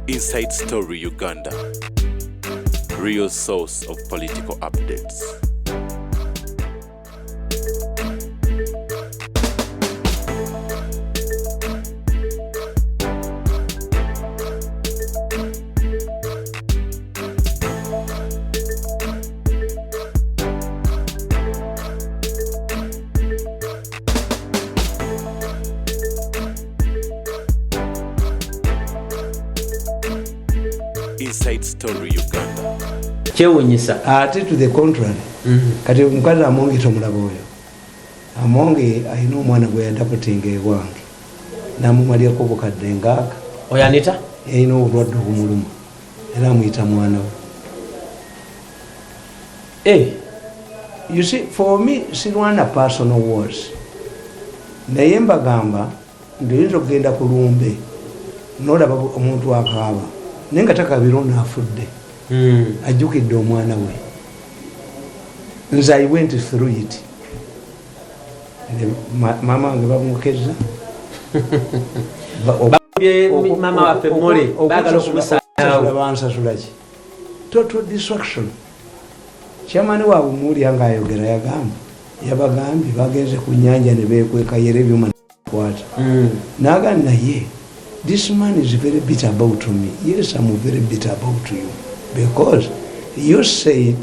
Inside Story Uganda, real source of political updates. Inside Story Uganda. Chewunyisa ate to the contrary. Kati mukazi Amongi tomulaba oyo. Amongi ayina omwana gwe yandaputinga ewange. Namumaliyako obukadde ngaaka. oyanita Yayina obulwadde obumuluma. Era amuyita mwana we. You see, for me, sirwana personal wars. Naye mbagamba ndiyinza okugenda ku lumbe n'olaba omuntu akaaba. Naye nga takabira afudde. Ajjukidde omwana we. Nze I went through it. Mama wange bamukeza. Mama waffe mole baagala okumusaayawo. Bansasula ki? Total destruction. Kyamani waabwe muwulira ng'ayogera yabagambye bagenze ku nnyanja ne beekweka yera ebyuma n'akwata. N'agamba naye, this man is very bitter about me. Yes, I'm very bitter about you. Because you said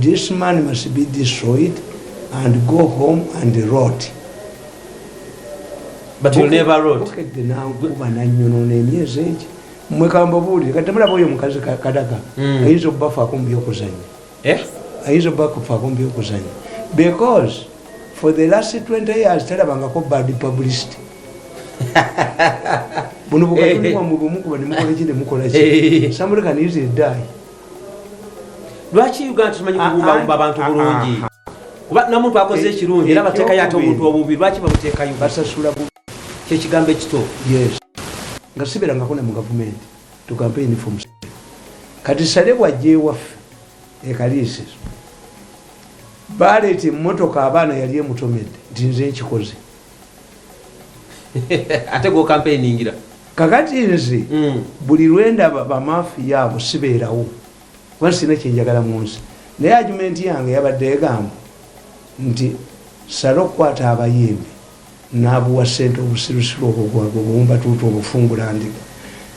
this man must be destroyed and go home and rot. But you never wrote. Okedde nankuba nannyonoona emyezi egi. Mmwe kambabuulire kati mulaba oyo omukazi Kadaga ayinza obbafaako mu byokuzannya. Ayinza obbafaako mu byokuzannya. Because for the last 20 years talabangako bad publicity. Buno bukatulibwa mu bumu kuba ne mukola ki ne mukola ki. Somebody can easily die. Lwaki Uganda tumanyi kubumba abantu bulungi? Kuba namuntu akoze ekirungi era bateeka yate omuntu obubi lwaki bamuteekayo? Basasula kye kigambo ekituufu. Yes. Nga siberangako ne mu gavumenti to campaign for Museveni. Kati Sale bw'ajja ewaffe ekaliisi baleeta emmotoka abaana yali emutomedde nti nze nkikoze. Ate go campaigningira. Kakati nze buli lwendaba bamafiya abo sibeerawo. Kuba sina kyenjagala mu nsi. Naye argumenti yange yabadde egamba nti Sale okukwata abayimbi n'abuwa ssente obusirusiru obugwaga obuwumbatuutu obufungulandi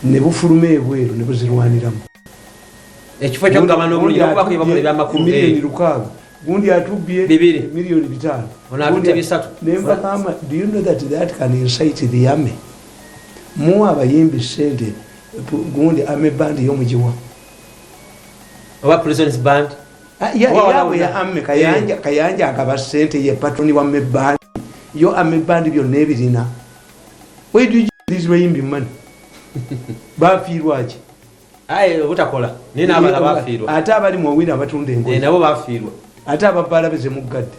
ne bufuluma ebweru ne buzirwaniramu. Ekifo ky'okugabana obulungi okubaako ebibamula ebyamakulu miliyoni 600 gundi atubbye miliyoni 500 onatutte 3. Nembagamba, do you know that can incite the army? Muwa abayimbi ssente gundi army band y'omugiwa. Oba prisons band? Yawe ya army kayanja akaba ssente ye patroni wa army band. Yo army band byonna ebirina. Where do you get this bayimbi money? Bafiirwa ki? Obutakola. Nina abala bafiirwa. Ate abali mu wina abatunda engoye. Nabo bafiirwa. Ate ababbala beze muggadde.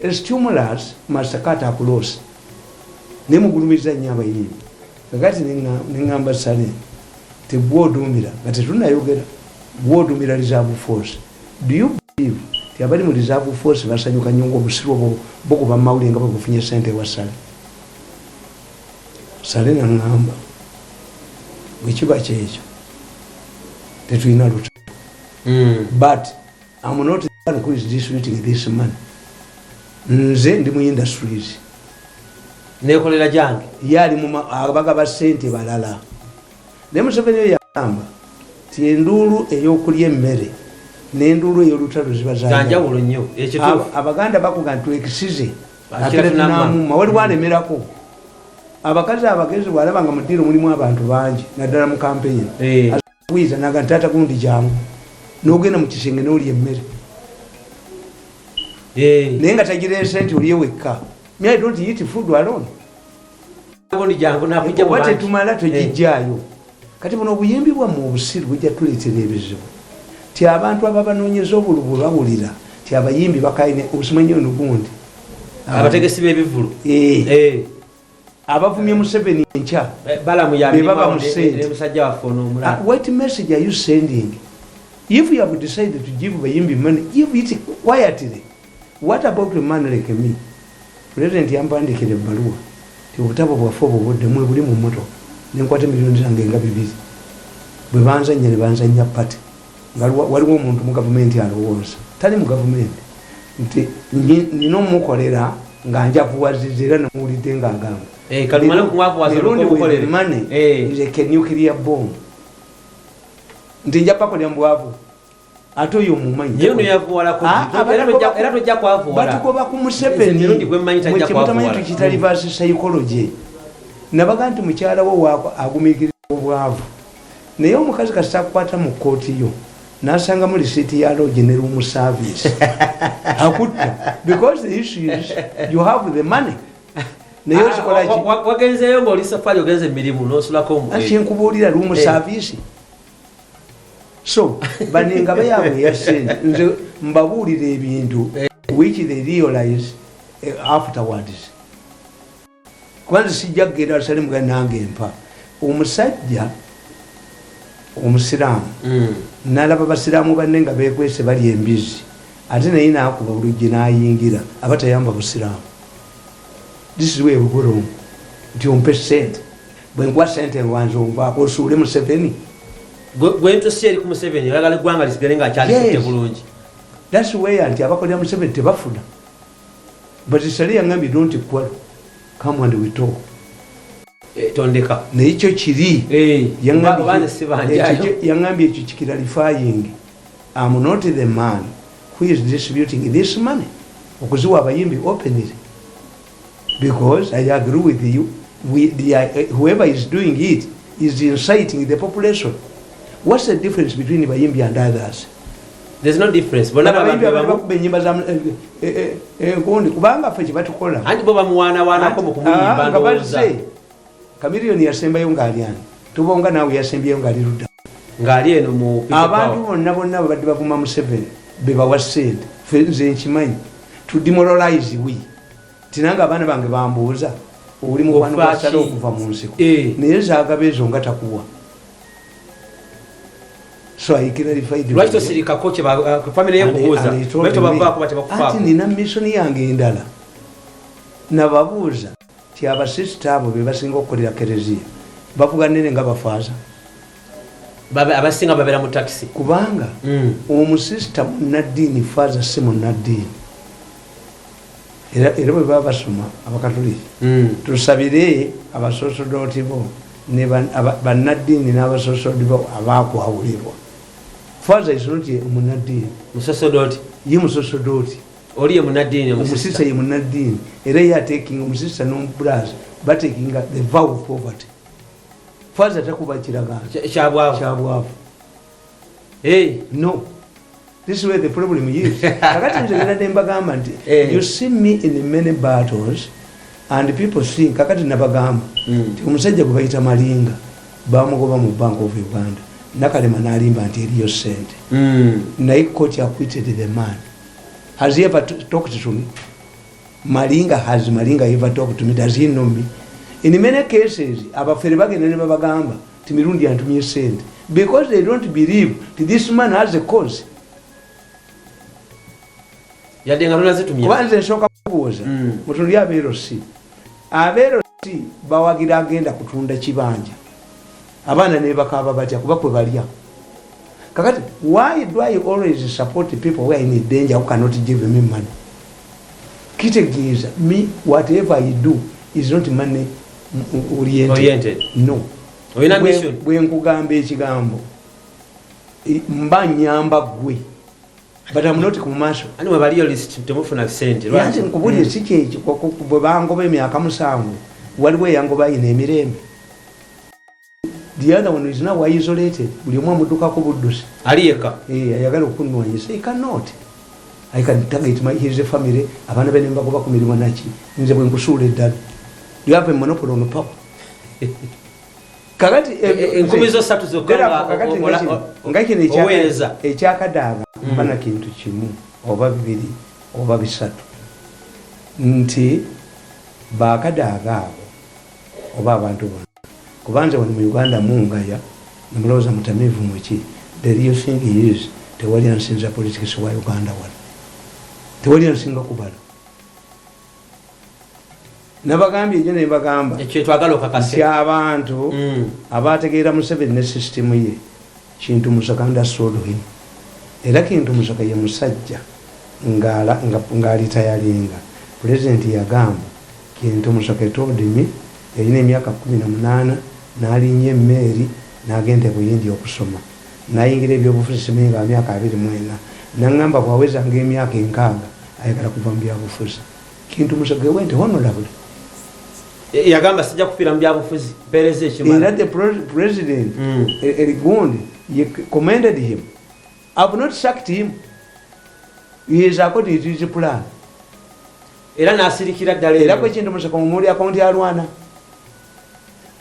A stimulus must cut across. Ne mugulumiza nnyo abayimbi. Kakati ningamba Sale tebw'oduumira nga tetunnayogera bw'oduumira reserve force. Do you believe ti abali mu reserve force basanyuka nnyo ng'obusiru bokuba mawulire nga babufunye ssente ewa Sale? Sale naŋŋamba bwe kiba kyekyo tetulina luta. But I'm not the one who is distributing this money. Nze ndi mu industries. Nekolera jange. Yali mu abagaba ssente balala. Ne Museveni yagamba ti enduulu ey'okulya emmere n'enduulu ey'olutalo ziba zanjawulo nnyo. Ekituufu. Abaganda bakugamba twekisize akira tunamumma waliwo alemerako. Abakazi abagezi bw'alaba nga mu ddiiro mulimu abantu bangi naddala mu campaign. Wiza naga ntata gundi jangu n'ogenda mu kisenge n'olya emmere. Naye nga tagira ssente olye wekka. I don't eat food alone. Oba tetumala togijjaayo. Kati buno obuyimbi bwammwe obusiru bujja tuleetera ebizibu. Ti abantu ababanoonyeza obulubu bawulira ti abayimbi bakaine obusimanyi ono gundi. Abategesi b'ebivulu. Abavumye Museveni enkya. Balamu ya baba musente. Musajja waffe onoomulala. What message are you sending? If you have decided to give bayimbi money, give it quietly. What about a man like me? President yambandikira ebbaluwa ti obutabo bwaffe obubuddemu buli mu mmotoka nenkwata miliyoni zange nga 2 bwe banzanya ne banzanya pati nga waliwo omuntu mu gavumenti alowooza tali mu gavumenti nti nina omukolera nga nja kuwaziza era nemuwulidde ng'agamba money is a nuclear bomb nti nja pakolera mu bwavu ate oyo mumanyi batugoba ku Museveni mwekimutamanyi tukita reverse psychology nabaga nti mukyala wo waako agumikiriza obwavu naye omukazi kasita kukwata mu kkooti yo nasanga mu risiiti ya lodge ne room service akutta because the issue is you have the money naye wagenzeyo ng'oli safari ogenze emirimu n'osulako akyenkubuulira room service so baninga bayabwe yasente nze mbabuulira ebintu which they realize afterwards kwanza sijja kugenda Yerusalemu ga nange mpa omusajja omusiraamu nalaba basiraamu banne nga beekwese bali embizi ate naye naakuba bulujji n'ayingira abatayamba busiraamu. This is where we go wrong. Nti ompe sente bwe nkuwa sente nwanza onvaako osuule Museveni gwentoseri ku Museveni oyagala eggwanga lisigale nga akyalifudde bulungi. That's where nti abakolera Museveni tebafuna but Sali yangambye don't quarrel come and we talk tondeka naye ekyo kiri yangambye ekyo kikiralifying I'm not the man who is distributing this money okuziwa abayimbi openly because I agree with you whoever is doing it is inciting the population. What's the difference between Bayimbi and others? There's no difference. Chameleone yasembayo ng'alyani tubonga naawe yasembayo ng'ali ludda ng'ali eno mu abantu bonna babadde bavuma Museveni bebawa ssente nze nkimanyi to demoralize we tinanga abaana bange bambuuza oli mukwano gwasala okuva mu nsiko naye zaagaba ezo nga takuwa so lwaki tosirikako famire yenkubuuza lwaki tobavaako batebakufaako ati nina missoni yange endala nababuuza ti abasisita abo be basinga okukolera kereziya bavuganire nga bafaaza abasinga babeera mu takisi kubanga omusisita munnaddiini faaza si munnaddiini era bwe baba basoma abakatoliki tusabire abasosodoti bo bannaddiini n'abasosodoti bo abakwawulibwa. Faaza is not munnaddiini musosodoti ye musosodoti oli ye munnaddiini omusisita ye munnaddiini era ye atekinga omusisita n'omubulaza batekinga the vow of poverty. Faaza takuba kiragano kyabwavu no. This is where the problem is. Kakati nze ngenadde mbagamba nti you see me in many battles and people think kakati nabagamba nti omusajja gwe bayita Malinga bamugoba mu Bank of Uganda Nakalema n'alimba nti eriyo sente naye court acquitted the man. Has he ever talked to me? Has Malinga ever talked to me? Does he know me? In many cases abafere bagenda ne babagamba ti mirundi antumye sente because they don't believe that this man has a cause. Kwanza nsooka kubuuza mutundi abeerosi bawagira agenda kutunda kibanja abaana ne bakaaba batya kuba kwe balya kakati why do I always support people who are in danger who cannot give me money? Kitegeeza me whatever I do is not money oriented. No. Bwe nkugamba ekigambo mba nyamba gwe but I'm not commercial. Anyway, bali list temufuna sente. Yanze nkubulire si kyekyo bwe bangoba emyaka 7 waliwo yangoba ine emirembe. The other one is now isolated. Buli omu amuddukako buddusi. Aliyeka. Ayagala okunwanyisa. He cannot. I can target his family. Abaana bene mbagoba ku mirimu naki. Nze bwe nkusuula eddala. You have a monopoly on power. Kakati enkumizo 3 zokka ngakino ekyakadaaga mbana kintu kimu oba 2 oba 3 nti bakadaaga abo oba abantu bonna kubanza wano mu Uganda mungaya nemulowooza mutamiivu muki the real thing is tewali ansinza politics wa Uganda wano tewali ansinga kubala nabagambye je nebagamba ekyo twagala okakase abantu abategeera Museveni ne system ye Kintu Musaka understood him. Era Kintu Musaka ye musajja ng'alitayalinga. President yagamba Kintu Musaka told me yalina emyaka 18 n'alinnya emmeeri n'agenda ku India okusoma. N'ayingira ebyobufuzi simenga myaka 24. N'angamba bwawezanga emyaka 6 ayagala kuva mu byabufuzi. Kintu Musaka went honorable. Yagamba sijja kufiira mu byabufuzi mpeereza ekimala. Era the president Erigundi commended him. I have not sacked him. He is according to his plan. Era n'asirikira ddala era kwe Kintu Musaka omuli akaunti alwana.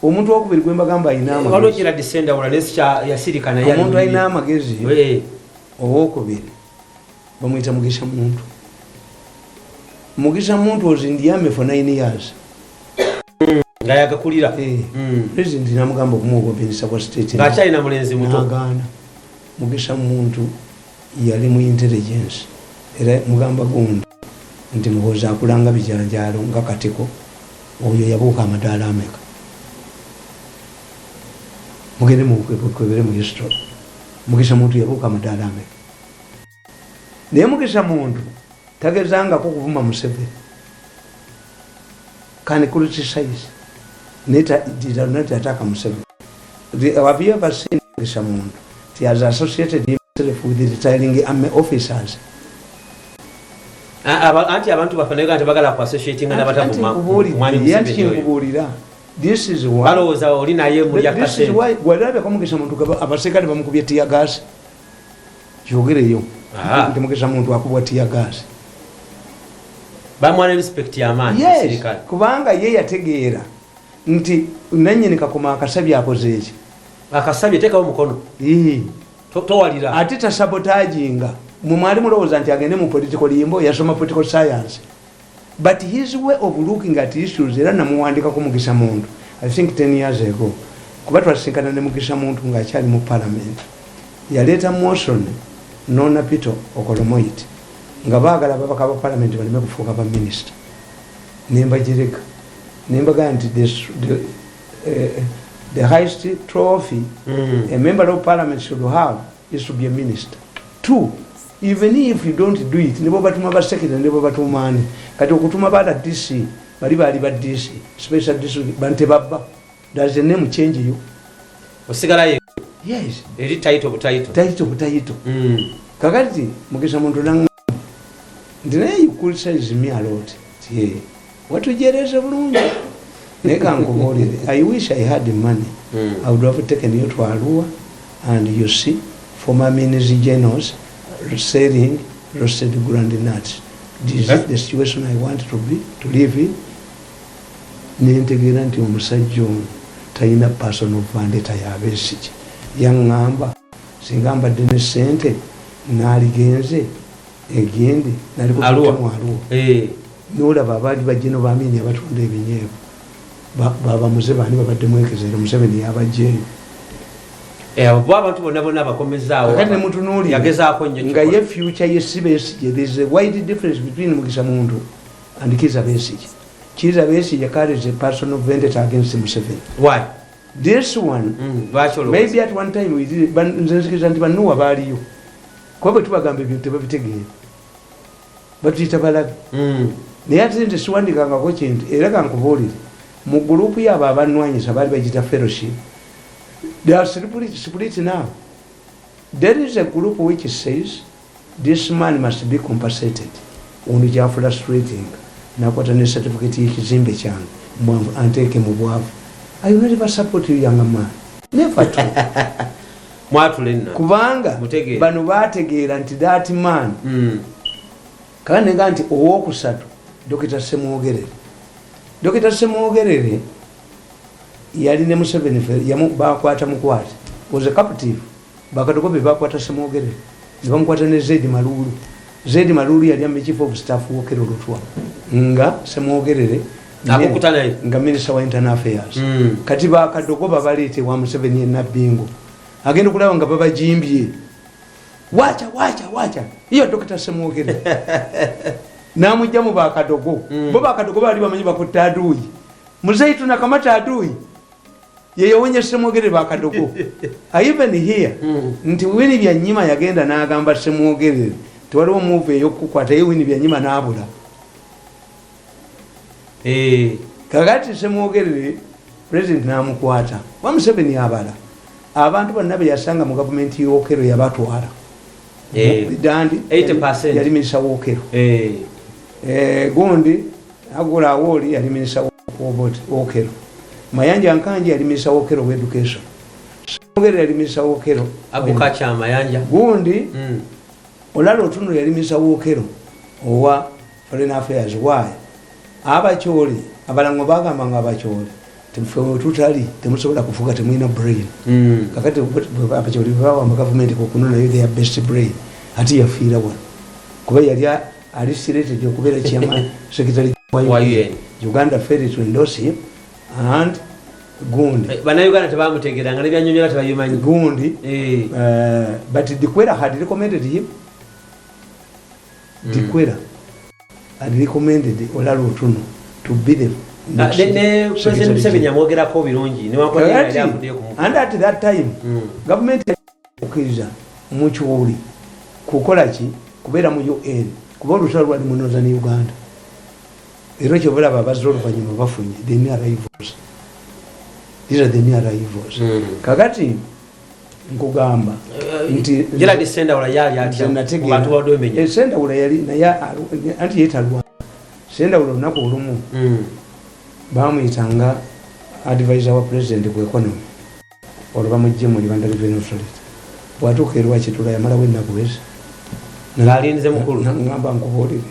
Omuntu okubiri gwe mbagamba ayina amagezi. Waliwo kira descenda wala nescha yasirika naye. Omuntu ayina amagezi. Owokubiri bamuyita Mugisha Muntu. Mugisha Muntu was in the army for 9 years. Nga yagakulira. President namugamba okumuwobinisa kwa state. Nga akyalina mulenzi muto. Nagaana. Mugisha Muntu yali mu intelligence. Era mugamba gundi nti muhoza akulanga bijanjalo nga Katiko oyo yabuuka amadaala ameka. Mugende mukwebere mu history. Mugisha Muntu yabuuka amadaala ameka. Naye Mugisha Muntu tagezanga ko kuvuma Museveni. Can criticize. Neta did not attack Museveni. Have you ever seen Mugisha Muntu? He has associated himself with the retiring army officers. Anti abantu bafanega nti bagala ku associating n'abatavuma mwani Museveni. This is why. Balowooza oli naye muri akasente. This is why gwalaba ko Mugisha Muntu abasekale bamukubye tear gas. Kyogereyo. Nti Mugisha Muntu akubwa tear gas. Bamwana respect ya amani serikali. Kubanga ye yategeera nti nannyini Kakoma akasabye akoze eki. Akasabye tekawo mukono. Towalira. Ate tasabotaginga. Mwali mulowooza nti agende mu political limbo yasoma political science. But his way of looking at issues era namuwandika ko Mugisha Muntu. I think 10 years ago. Kuba twasinkana ne Mugisha Muntu ng'akyali mu parliament. Yaleeta motion Nona Pito Okolomoiti. Nga baagala babaka ba parliament baleme kufuuka ba minister. Nemba jireka. Nemba ganti the highest trophy a member of parliament should have is to be a minister. 2, even if you don't do it, nebo batuma ba secretary nebo batuma ani. Kati okutuma bada DC, bali ba DC, special district bante baba. Does the name change you? Osigala ye. Yes. Eri title butaito. Title. Kakati Mugisha Muntu nanga ndinaye you criticize me a lot. Yeah. Watujereza bulungi. Neka nkubolire. I wish I had the money. I would have taken you to Arua and you see former minister generals selling roasted groundnuts. This is the situation I want to live in. Nintegeera nti omusajja ono talina personal vendetta y'abeesigye. Yaŋŋamba singa mbadde ne ssente n'aligenze egende nali kutemu Arua. N'olaba abaali bajjeno baamini abatunda ebinyeebwa. Baba Museveni babadde mwekezera Museveni yabajjeeyo. Abo abantu bonna abakomezaawo. Kati ne mutunuulira yagezaako nnyo nga ye future ye si Besigye. There is a wide difference between Mugisha Muntu and Kizza Besigye. Kizza Besigye carries a personal vendetta against Museveni. Why? This one, maybe at one time we did, but nzenzikiza nti bannuwa baaliyo. Kuba bwe tubagamba ebintu tebabitegeera. Batuyita balabi. Naye ate nti siwandikangako kintu era kankubuulire. Mu gurupu yabo abannwanyisa baali bagita fellowship. They are split now. There is a group which says this man must be compensated. Ono kya frustrating. Nakwata ne certificate y'ekizimbe kyange mwangu anteeke mu bwavu. I will never support you young man. Never to. Mwatulenna. Kubanga bano baategeera nti that man. Kandi nga nti owookusatu Dr. Semwogerere. Dr. Semwogerere yali ne Museveni yamu bakwata mukwate. Was a captive. Bakadogobe bakwata Semwogerere. Bamukwata ne Zedi Malulu. Zedi Malulu yali chief of staff wokero Lutwa. Nga Semwogerere akukutana nga minister wa internal affairs. Kati bakadogoba baleete wa Museveni e Nabbingo. Agenda kulaba nga babajimbye. Wacha. Iyo Dr. Semwogerere. Namujja mu bakadogo. Bo bakadogo bali bamanyi bakutta adui. Muzaitu na kamata adui. yeyowenye Semwogere bakadogo. Even here nti Winnie Byanyima yagenda n'agamba Semwogere tewaliwo move eyokukwata ye Winnie Byanyima n'abula. Kakati Semwogere president n'amukwata wa Museveni abala abantu bonna be yasanga mu gavumenti y'Okero yabatwala Dandi 80% yali minisita w'Okero gundi agula awoli yali minisita w'Okero Mayanja Nkanji yali minisita w'Okero w'education Semwogere yali minisita w'Okero Abukacha Mayanja gundi Olalo Otuno yali minisita w'Okero owa foreign affairs why abakyoli abalango bagamba nga abakyoli temfewe tutali temusobola kufuga temwina brain kakati abakyoli bawa mu government ko kunona yo their best brain ati yafiira wa kuba yali ali sirete okubera chairman secretary wa UN Uganda failed to endorse him and gundi bana Uganda tebamutegeranga ne byanyonyola tebayimanyi gundi but Dikwera had recommended him Dikwera had recommended Olalo Otuno to be the President Museveni amwogerako birungi and at that time government okiriza mukyoli kukola ki kubeera mu UN kuba olutalo lwali mu Northern Uganda era ekyo bulaba abazze oluvannyuma bafunye the new arrivals. These are the new arrivals. Kakati nkugamba nti Gerald Sendawula yali atya mu bantu badomenya Sendawula yali naye anti yetalwa Sendawula olunaku olumu bamuyitanga advisor wa president ku economy olwo bamujje mu Uganda Revenue Authority bwatuuka erwa kitula yamalawo ennaku ezi ng'alinze mukulu ngamba nkubuulire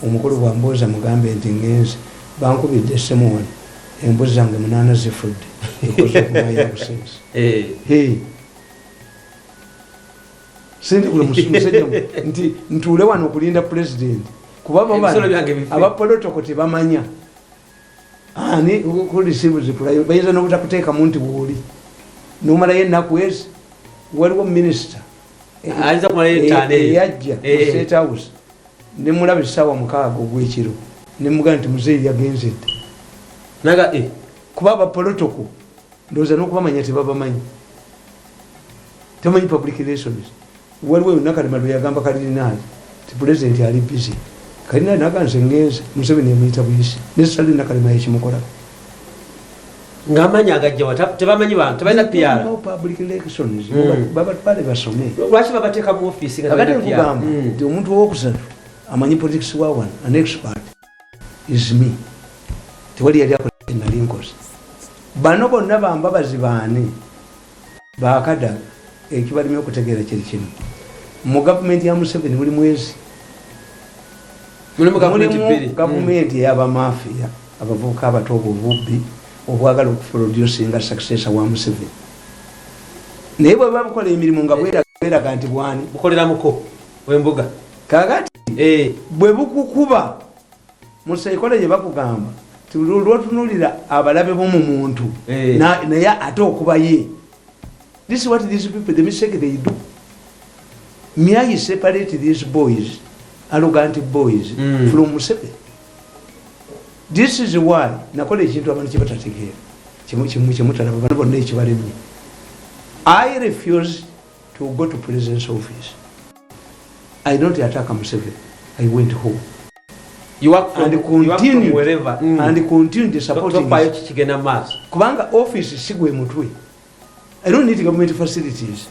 omukulu bwambuuza mugambe nti ngenze bankubidde essimu wano embuzi zange 8 zifudde Sendawula musajja nti ntuule wano okulinda president kuba abapolitiko tebamanya ani kureceive zipulayo bayinza n'obutakuteeka muntu bwoli n'omalayo ennaku ezi waliwo minisita ayinza kumalayo yajja mu State House ne mulaba essaawa 6 ogw'ekiro ne mugamba nti muzeeyi yagenze naga kuba abapolitiko ndowooza n'okubamanya tebabamanyi tebamanyi public relations waliwo Nakalema lwe yagamba Kalinaali ti president ali busy Kalinaali naganze ngenze Museveni yamuyita buyisi nesali Nakalema yekimukola ng'amanya agajja tebamanyi bantu tebalina PR public elections bale basome lwaki babateeka mu ofiisi kakati nkugamba nti omuntu owokusatu amanyi politics wa one an expert is me tewali yali akola nali nkoze bano bonna bambabazi baani bakada ekibalimi okutegeera kiri kino mu gavumenti ya Museveni muli mwezi mulimu gavumenti ey'abamafiya abavubuka abato obubbi obwagala okuproducinga successor wa Museveni naye bwe babukola emirimu nga bweraga nti bwani bukoleramuko w'embuga kakati bwe bukukuba mu saikola gye bakugamba lwotunulira abalabe b'omu muntu naye ate okuba ye. This is what these people, the mistake they do. May I separate these boys, arrogant boys, from Museveni? This is why nakola ekintu abantu kibatategeera kimutalaba bano bonna ekibalemye. I refuse to go to president's office. I don't attack Museveni. I went home. You work from, wherever and continue supporting kubanga office sigwe mutwe. I don't need government facilities.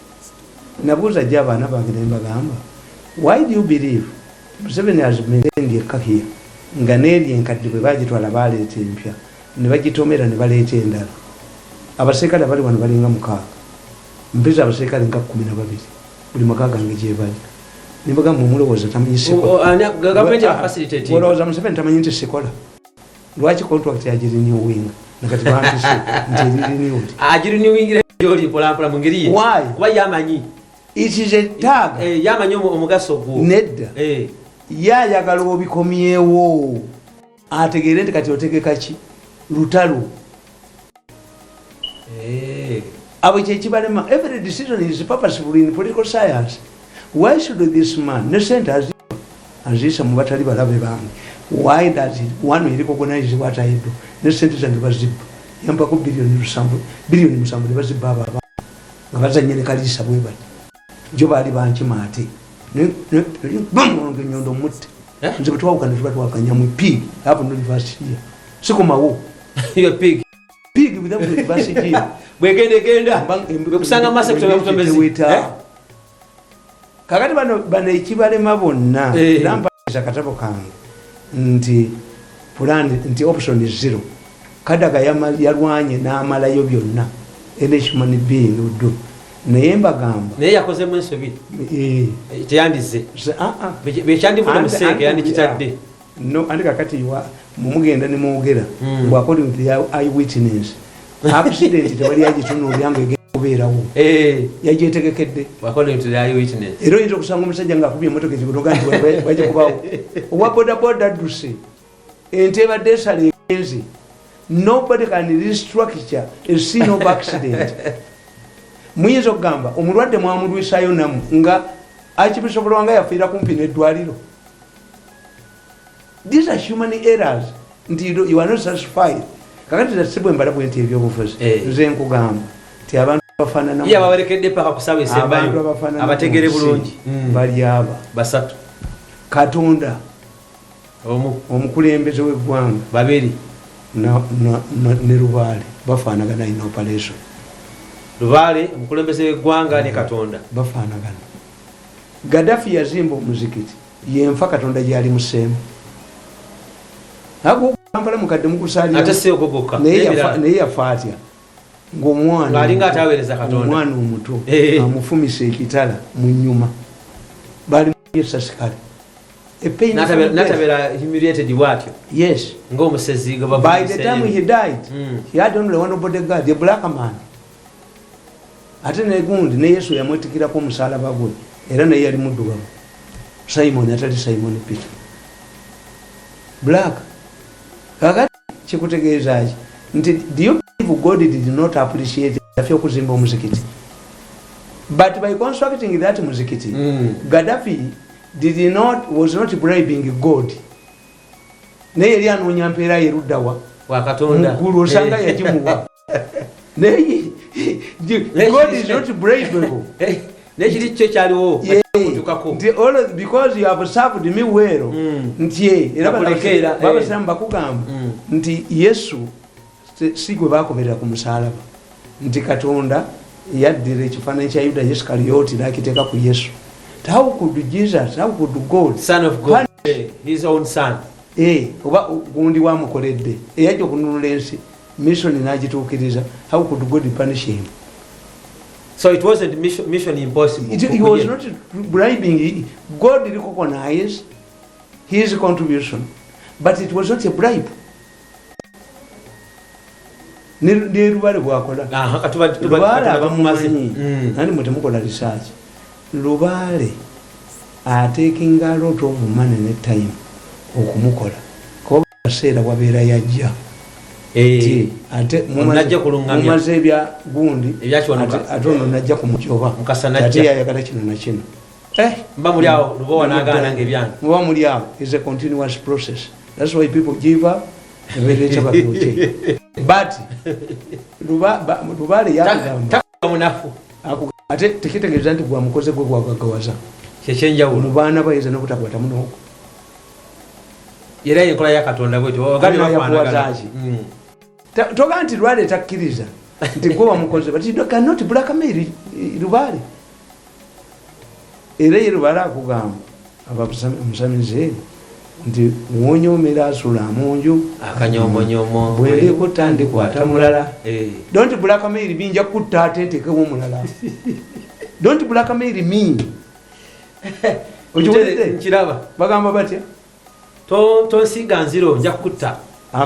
Nabuza abaana bange ne mbagamba, why do you believe Museveni has maintained a here nga neeri enkadde bwe bagitwala baleeta empya ne bagitomera ne baleeta endala abaserikale abali wano balinga 6 mpeza abaserikale nga 12 buli maka gange gye bali ne mbagamba omulowooza tamanyi olowooza Museveni tamanyi nti sikola lwaki contract yagirinewing nakati bampise nti erirenewed agirinewing yoli polampola mu ngeri ye kuba yamanyi it is a tag yamanyi omugaso gwo nedda yayagala obikomyewo ategeere nti kati otegeka ki lutalo abo kyekibalema. Every decision is purposeful in political science. Why should this man ne sente azisa mu batali balabe bange, why does it one recognize what I do ne sente zange bazibba yampako bilioni musanvu ne bazibba abo abaana nga bazanye ne kaliisa bwe bati jo baali bankima ate ngenyondo mutte nze bwe twawukana tuba twakanya mu pig hapo no university here sikomawo yo pig without university here bwegenda kusanga masa kutombezi kakati bano ekibalema bonna nampasa katabo kange nti plan nti option is 0 Kadaga yalwanye n'amalayo byonna any human being would do naye mbagamba naye yakoze mu nsobi teyandize becyandivuga musenge yandikitadde no andi kakati mumugenda ne mwogera according to the eyewitness accident tewali agitunuulira nga egenda kubeerawo yagyetegekedde according to the eyewitness era oyinza okusanga omusajja ng'akubye emmotoka ekikutoga nti wajja kubawo owa bodaboda adduse ente ebadde esala egenzi nobody can restructure a scene of accident muyinza okugamba omulwadde mwamulwisaayo namu nga akibisobolwa nga yafiira kumpi n'eddwaliro. These are human errors nti you are not satisfied. Kakati tasibwe mbala bwenti ebyobufuzi nze nkugamba ti abantu bafaanana ye abawerekedde paka kusaba esembayo abategere bulungi bali aba basatu Katonda omukulembeze w'eggwanga babiri ne Lubaale bafaanagana in operation. Lubaale omukulembeze w'eggwanga ne Katonda bafaanagana. Gaddafi yazimba omuzikiti yenfa Katonda gyali museemu ago kampala mukadde mukusali ate se ogogoka naye yafa atya ng'omwana alinga ataweereza Katonda omwana omuto amufumisa ekitala mu nnyuma bali yesasikale natabera humiliated watyo. Yes, ng'omusezi by the time he died he had only one bodyguard, a black man. Ate negundi ne Yesu yamwetikirako omusalaba gwe era naye yali muddugavu. Simon atali Simon Peter black. Kakati kikutegeeza ki nti do you believe God did not appreciate Gaddafi okuzimba omuzikiti? But by constructing that muzikiti Gaddafi was not bribing God. Naye yali anoonya mpeera yeruddawa wa Katonda mukulu osanga yagimuwa. Naye God is not bribable. Nekiri kyo kyaliwo kutukako because you have served me well nti era babasiramu bakugamba nti Yesu si gwe bakomerera ku musalaba nti Katonda yaddira ekifaananyi kya Yuda Iscariot n'akiteeka ku Yesu. How could Jesus, how could God, son of God, his own son, oba gundi wamukoledde eyajja okununula ensi mission n'agituukiriza, how could God punish him? So it wasn't mission impossible. He was not bribing. God recognized his contribution, but it was not a bribe. Ne Lubaale bwakola Lubaale abamumanyi nandi mwe temukola research. Lubaale taking a lot of money and time okumukola kuba kaseera wabeera yajja ate mumaze ebya gundi ate ono najja kumujoba ate yayagala kino na kino mba muli awo Lubowa n'agaana ng'ebyana muba muli awo is a continuous process. That's why people give up but Lubaale yagamba munafu ate tekitegeeza nti bwamukoze gwe gwagagawaza kyekyenjawulo mu baana bayinza n'obutakwata munoko era enkola ya Katonda bwetyo toga nti Lubaale takkiriza nti gwe wamukoze but you cannot blackmail Lubaale. Era ye Lubaale akugamba abamusamize nti wonyoomera asula munju akanyomonyomo bweri kutta ndikwata mulala. Don't blackmail me nja kutta ate nteekemu mulala. Don't blackmail me. Nkiraba bagamba batya tonsiga nziro nja kutta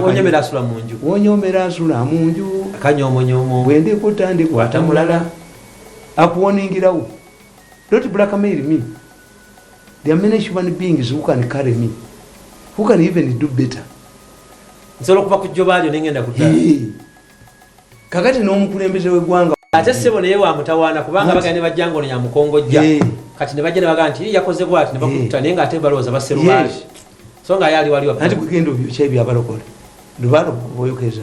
wonyomera asula munju wonyoomera asula munju akanyomonyomo bwendi kutta ndikwata mulala akuwoningirawo. Don't blackmail me. There are many human beings who can carry me, who can even do better. Nsobola okuva ku jjoba lyo nengenda kudala kakati n'omukulembeze w'eggwanga ate ssebo naye wamutawaana kubanga bagenda ne bajja ngo yamukongojja kati ne bajja ne bagaa nti yakoze bwati ne bakutta naye ng'ate balowooza basse Lubaale so nga yali waliwo anti kugenda obyokya ebyo abalokole Lubaale boyokeza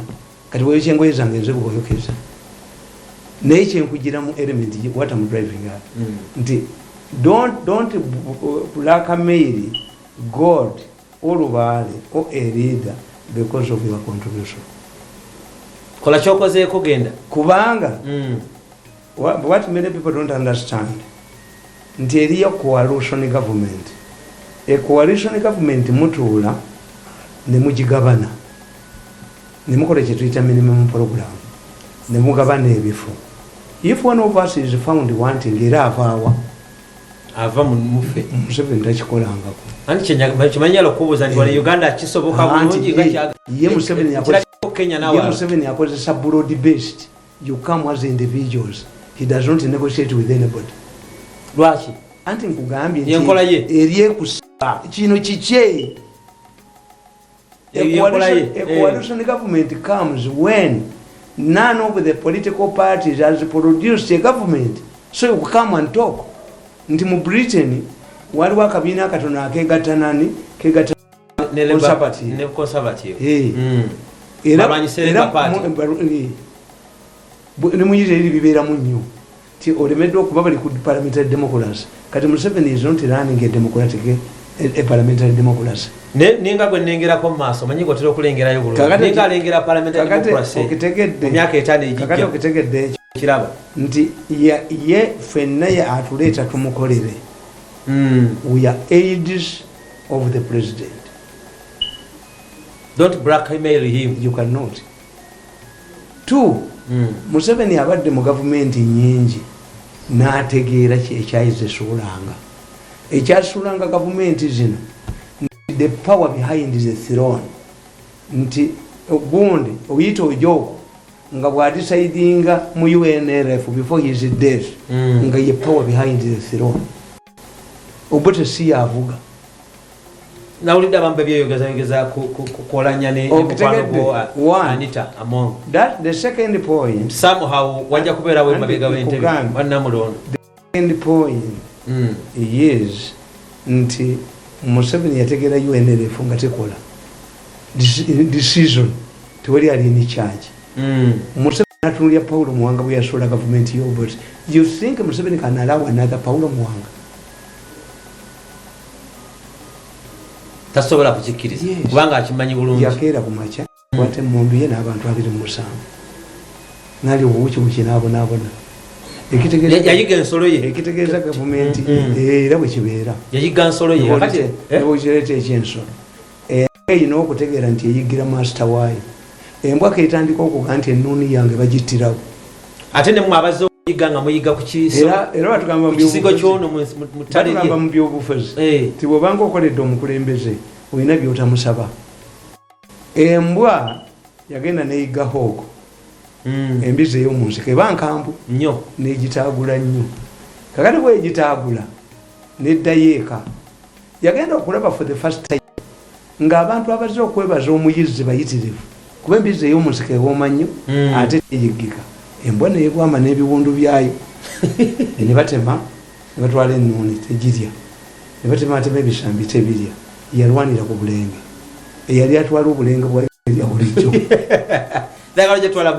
kati weyo kyengoye zange nze bukoyokeza naye kyenkugira mu element what I'm driving at nti don't blackmail God or Lubaale or a leader because of your contribution. Kola chokozeeko genda kubanga what many people don't understand nti eriyo coalition government. A coalition government mutuula ne mugigabana ne mukola kye tuyita minimum program ne mugabana ebifo. If one of us is found wanting era avaawa ava mufe Museveni takikolangako anti kimanyalo kubuuza nti wali Uganda kisoboka bulungi ye Museveni Kenya nawe Museveni yakozesa broad based. You come as individuals. He does not negotiate with anybody. lwaki Anti nkugambye yenkola ye eriye kusaba kino kikye. A coalition government comes when none of the political parties has produced a government. So you come and talk. Nti mu Britain waliwo akabiina katono akegatanani kegata conservative era ne muyite eri bibeeramu nnyo ti olemedde okuba bali ku parliamentary democracy kati Museveni is not running a democratic a parliamentary democracy ninga gwe nengerako mu maaso manyi gotera okulengerayo bulungi ninga alengera parliamentary democracy okitegedde emyaka 5 ejijja kakati okitegedde kiraba nti ye ffenna ye atuleeta tumukolere we are aides of the president. Don't blackmail him. You cannot. Two, Museveni abadde mu gavumenti nyingi n'ategeera ekyayize suulanga ekyasuulanga gavumenti zino the power behind the throne nti gundi oyita ojoko nga bw'atisaidinga mu UNRF before his death nga ye power behind the throne obote si yavuga nawulidde abambe byeyogeza kukolanya ne Anita Among. That the second point somehow wajja kubeera we mabega w'entebe bannamulondo. The second point is nti Museveni yategeera UNRF nga tekola decision tewali ali in charge. Museveni atunulya Paulo Muwanga bwe yasoola gavumenti y'Obote. You think Museveni can allow another Paulo Muwanga? Tasobola kukikkiriza kubanga akimanyi bulungi. Yakeera ku makya kwate emmundu ye n'abantu 27 nali obuuki bukinaabonabona yayiga ensolo ye ekitegeeza gavumenti era bwe kibeera yayiga nsolo ye kati bwekireeta ekyensolo eyina okutegeera nti eyigira master waayo embwa keetandika okuga nti ennuuni yange bagittirawo ate ne mmwe abazze okuyiga nga muyiga ku era batugamba kyono batugamba mu byobufuzi ti bw'obanga okoledde omukulembeze olina by'otamusaba. Embwa yagenda neyiga hooko embizi ey'omu nsiko eba nkambu nnyo n'egitaagula nnyo kakati bw'egitaagula n'eddayo eka yagenda okulaba for the first time ng'abantu abazze okwebaza omuyizzi bayitirivu kuba embizi ey'omu nsiko ewooma nnyo ate teyiggika. Embwa neegwama n'ebiwundu byayo ne batema ne batwala ennuuni tegirya ne batematema ebisambi tebirya. Yalwanira ku bulenge eyali atwala obulenge bwalya bulijjo dagala gyetwala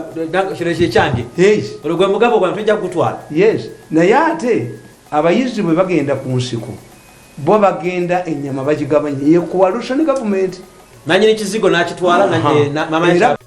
kino kyekyange olwo gwe mugabo gwange tujja kutwala. Yes naye ate abayizzi bwe bagenda ku nsiko bo bagenda ennyama bagigabanya ye coalition government nanyini kizigo n'akitwala